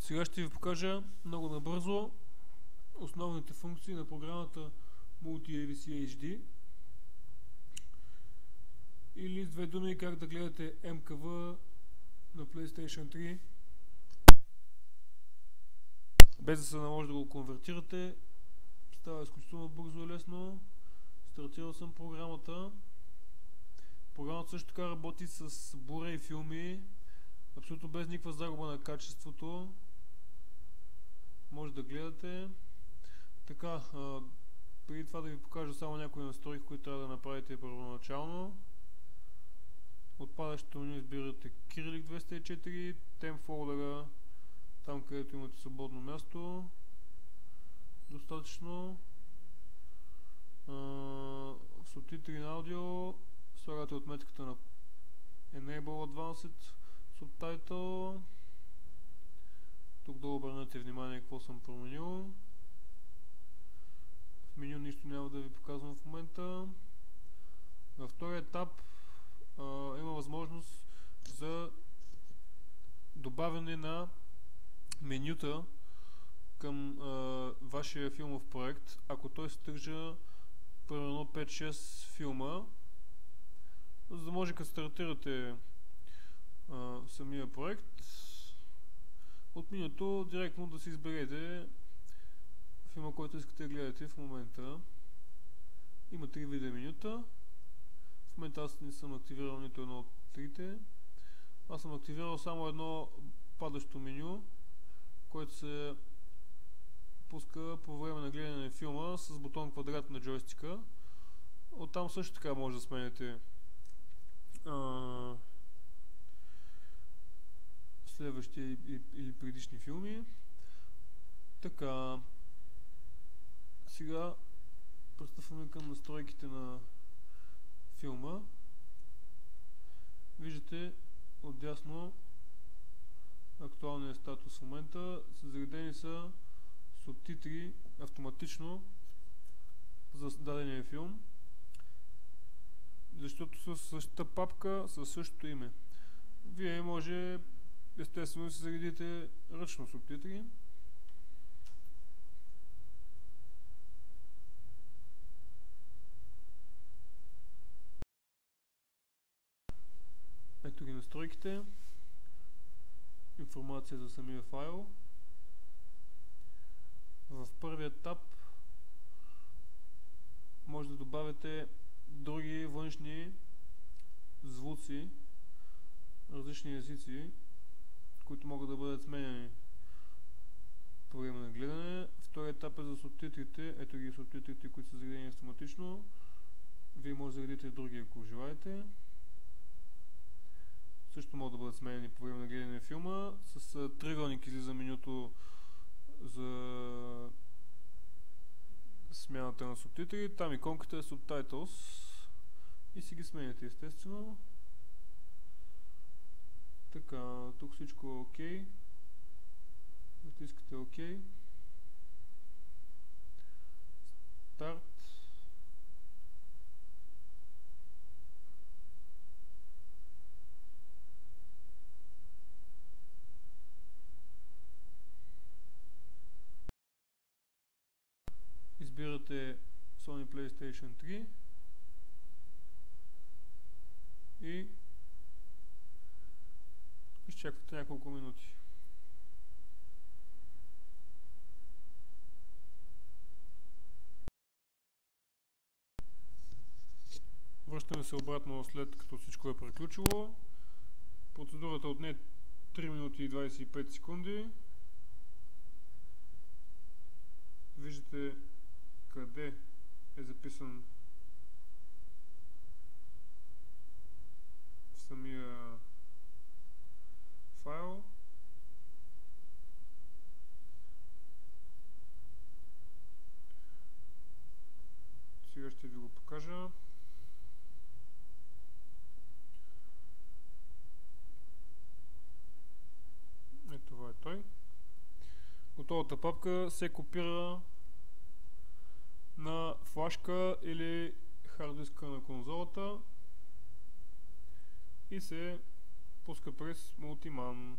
Сега ще ви покажа много набързо основните функции на програмата Multi-AVC HD, или с две думи как да гледате МКВ на PlayStation 3 без да се наложи да го конвертирате. Става изключително бързо и лесно. Стартирал съм програмата. Програмата също така работи с Blu-ray филми, абсолютно без никаква загуба на качеството. Може да гледате. Така, преди това да ви покажа само някои настройки, които трябва да направите първоначално. Отпадащото меню избирате Cyrillic 204, Temp фолдъра, там където имате свободно място. Достатъчно. Субтитри на аудио. Слагате отметката на Enable Advanced Subtitle. Тук долу обърнете внимание какво съм променил. В меню нищо няма да ви показвам в момента. Във втория етап има възможност за добавяне на менюта към вашия филмов проект, ако той съдържа примерно 5-6 филма, за да може като стартирате самия проект, от менюто директно да си изберете филма, който искате да гледате в момента. Има 3 вида менюта. В момента аз не съм активирал нито едно от трите. Аз съм активирал само едно падащо меню, което се пуска по време на гледане на филма с бутон квадрат на джойстика. Оттам също така може да сменяте следващи или предишни филми. Така, сега пристъпваме към настройките на филма. Виждате отдясно актуалния статус в момента. Заредени са субтитри автоматично за дадения филм, защото са същата папка със същото име. Вие може естествено да си заредите ръчно субтитри. Ето ги настройките. Информация за самия файл. В първия етап може да добавите други външни звуци, различни езици, които могат да бъдат сменяни по време на гледане. Вторият етап е за субтитрите. Ето ги субтитрите, които са заредени автоматично. Вие може да заредите други, ако желаете. Също могат да бъдат сменени по време на гледане на филма. С триъгълник излиза менюто за смяната на субтитри. Там иконката е Subtitles и си ги сменяте естествено. Така, тук всичко е окей. Натискате окей. Старт. Избирате Sony PlayStation 3 и изчаквате няколко минути. Връщаме се обратно след като всичко е приключило. Процедурата отне 3 минути и 25 секунди. Виждате къде е записан в самия файл. Сега ще ви го покажа. Ето това е той. Готовата папка се копира на флашка или хард диска на конзолата и се пуска през Multiman.